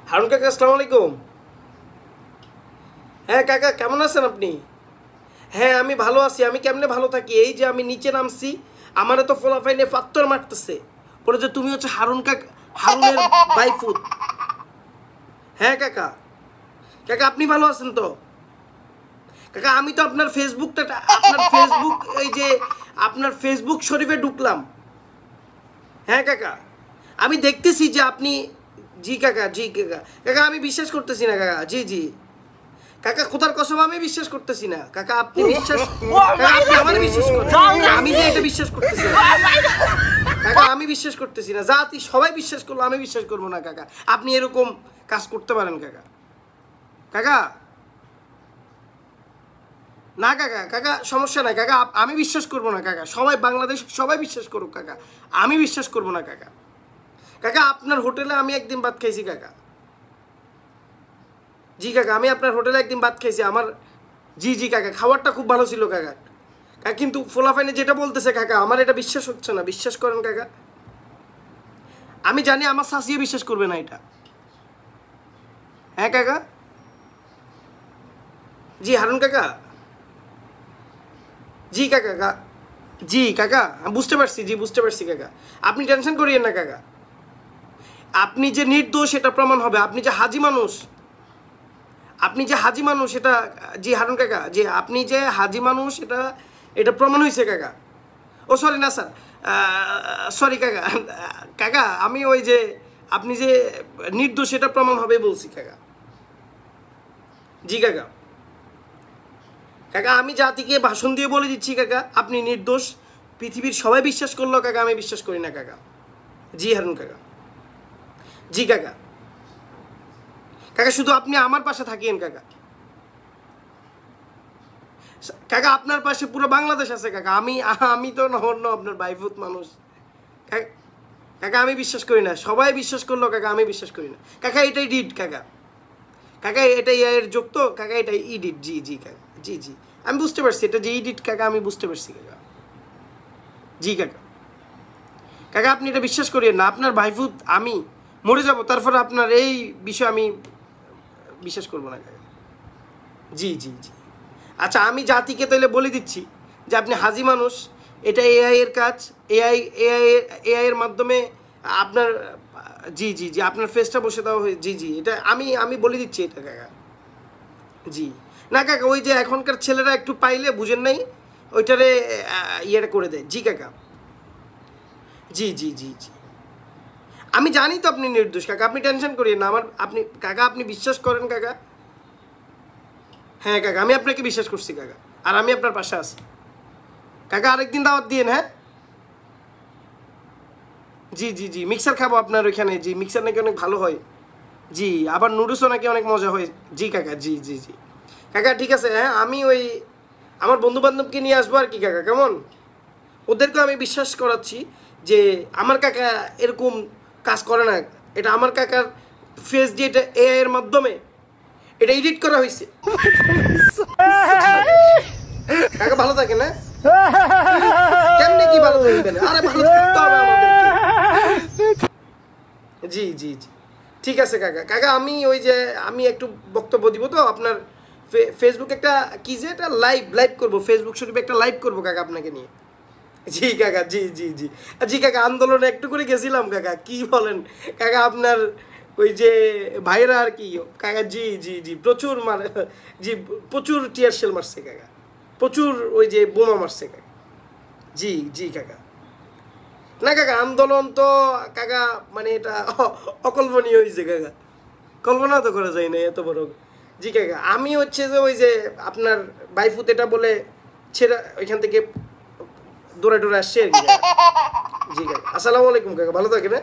হারুন কাকা আসসালামু আলাইকুম। হ্যাঁ কাকা কেমন আছেন আপনি? হ্যাঁ আমি ভালো আছি। আমি কেমনে ভালো থাকি, এই যে আমি নিচে নামছি, আমারে তো ফোলাফাইনে ফাত্তর মারতেছে, বলে যে তুমি হচ্ছে হারুন কাকা, হারুনের বাইফুত। হ্যাঁ কাকা, কাকা আপনি ভালো আছেন তো? কাকা আমি তো আপনার ফেসবুকটা, আপনার ফেসবুক, এই যে আপনার ফেসবুক শরীফে ঢুকলাম। হ্যাঁ কাকা আমি দেখতেছি যে আপনি, জি কাকা, জি কাকা, কাকা আমি বিশ্বাস করতেছি না কাকা, জি জি কাকা খোদার কসম আমি বিশ্বাস করতেছি না কাকা, আপনি বিশ্বাস, কাকা আপনি আমার বিশ্বাস করেন, আমি যে এটা বিশ্বাস করতেছি না কাকা, আমি বিশ্বাস করতেছি না, জাতি সবাই বিশ্বাস করলো, আমি বিশ্বাস করবো না কাকা, আপনি এরকম কাজ করতে পারেন কাকা? কাকা না কাকা, কাকা সমস্যা নাই কাকা, আমি বিশ্বাস করবো না কাকা, সবাই বাংলাদেশ সবাই বিশ্বাস করুক কাকা, আমি বিশ্বাস করবো না কাকা। কাকা আপনার হোটেলে আমি একদিন ভাত খাইছি কাকা, জি কাকা আমি আপনার হোটেলে একদিন ভাত খাইছি আমার, জি জি কাকা খাবারটা খুব ভালো ছিল কাকা। কাকা কিন্তু ফোলাফাইনে যেটা বলতেছে কাকা আমার এটা বিশ্বাস হচ্ছে না, বিশ্বাস করেন কাকা, আমি জানি আমার শাসিয়ে বিশ্বাস করবে না এটা। হ্যাঁ কাকা, জি হারুন কাকা, জি কাকা, জি কাকা আমি বুঝতে পারছি, জি বুঝতে পারছি কাকা, আপনি টেনশন করিয়েন না কাকা, আপনি যে নির্দোষ এটা প্রমাণ হবে, আপনি যে হাজি মানুষ, আপনি যে হাজি মানুষ এটা, জি হারুন কাকা, যে আপনি যে হাজি মানুষ এটা, এটা প্রমাণ হয়েছে কাকা। ও সরি না স্যার, সরি কাকা, কাকা আমি ওই যে আপনি যে নির্দোষ এটা প্রমাণ হবে বলছি কাকা। জি কাকা, কাকা আমি জাতিকে ভাষণ দিয়ে বলে দিচ্ছি কাকা আপনি নির্দোষ, পৃথিবীর সবাই বিশ্বাস করলো কাকা, আমি বিশ্বাস করি না কাকা। জি হারুন কাকা, জি কাকা, কাকা শুধু আপনি আমার পাশে থাকিয়েন কাকা, কাকা আপনার পাশে পুরো বাংলাদেশ আছে কাকা, আমি আমি তো অন্য আপনার বাইফুত মানুষ কাকা, আমি বিশ্বাস করি না, সবাই বিশ্বাস করলো কাকা, আমি বিশ্বাস করি না কাকা, এটাই ডিড কাকা, কাকা এটাই এর যোগ তো কাকা, এটাই ইডিট, জি জি কাকা, জি জি আমি বুঝতে পারছি এটা যে ইডিট কাকা, আমি বুঝতে পারছি কাকা। জি কাকা, কাকা আপনি এটা বিশ্বাস করিয়েন না, আপনার ভাইফুত আমি মরে যাব, তারপরে আপনার এই বিষয় আমি বিশ্বাস করবো না কাকা। জি জি জি আচ্ছা আমি জাতিকে তাহলে বলে দিচ্ছি যে আপনি হাজি মানুষ, এটা এআই এর কাজ, এআই এর মাধ্যমে আপনার, জি জি জি আপনার ফেসটা বসে দেওয়া হয়ে, জি জি এটা আমি বলে দিচ্ছি এটা কাকা। জি না কাকা ওই যে এখনকার ছেলেরা একটু পাইলে বুঝেন নাই ওইটারে ইয়েটা করে দেয়, জি কাকা, জি জি জি জি আমি জানি তো আপনি নির্দোষ কাকা, আপনি টেনশন করিয়েন না আমার, আপনি কাকা আপনি বিশ্বাস করেন কাকা। হ্যাঁ কাকা আমি আপনাকে বিশ্বাস করছি কাকা, আর আমি আপনার পাশে আছি কাকা, আরেকদিন দাওয়াত দিয়েন। হ্যাঁ জি জি জি মিক্সার খাবো আপনার ওইখানে, জি মিক্সার নাকি অনেক ভালো হয়, জি আবার নুডলসও নাকি অনেক মজা হয়, জি কাকা, জি জি জি কাকা ঠিক আছে। হ্যাঁ আমি ওই আমার বন্ধু বান্ধবকে নিয়ে আসবো আর কি কাকা, কেমন, ওদেরকেও আমি বিশ্বাস করাচ্ছি যে আমার কাকা এরকম কাজ করে না, এটা আমার কাকার ফেস দিয়ে, এটা এআই এর মাধ্যমে এটা এডিট করা হয়েছে। কাকা ভালো থাকে না, কেমনে কি ভালো থাকবেন, আরে ভালো থাকতে হবে আমাদেরকে। জি জি জি ঠিক আছে কাকা, কাকা আমি ওই যে আমি একটু বক্তব্য দিব তো আপনার ফেসবুক একটা কি যে এটা লাইভ করবো, ফেসবুক শরীফে একটা লাইভ করবো কাকা আপনাকে নিয়ে। জি কাকা, জি জি জি জি কাকা আন্দোলনে একটু করে গেছিলাম কাকা, কি বলেন কাকা আপনার ওই যে ভাইরা আর কি কাকা, জি জি জি প্রচুর মার, জি প্রচুর টিয়ার শেল মারছে কাকা, প্রচুর ওই যে বোমা মারছে কাকা। জি জি কাকা না কাকা আন্দোলন তো কাকা মানে এটা অকল্পনীয় হয়েছে কাকা, কল্পনা তো করা যায় না এত বড়। জি কাকা আমি হচ্ছে যে ওই যে আপনার বাইফুত এটা বলে ছেড়ে ওইখান থেকে দৌড়ে আসছে আর কি। জি কাকা আসসালামু আলাইকুম কাকা, ভালো থাকেন।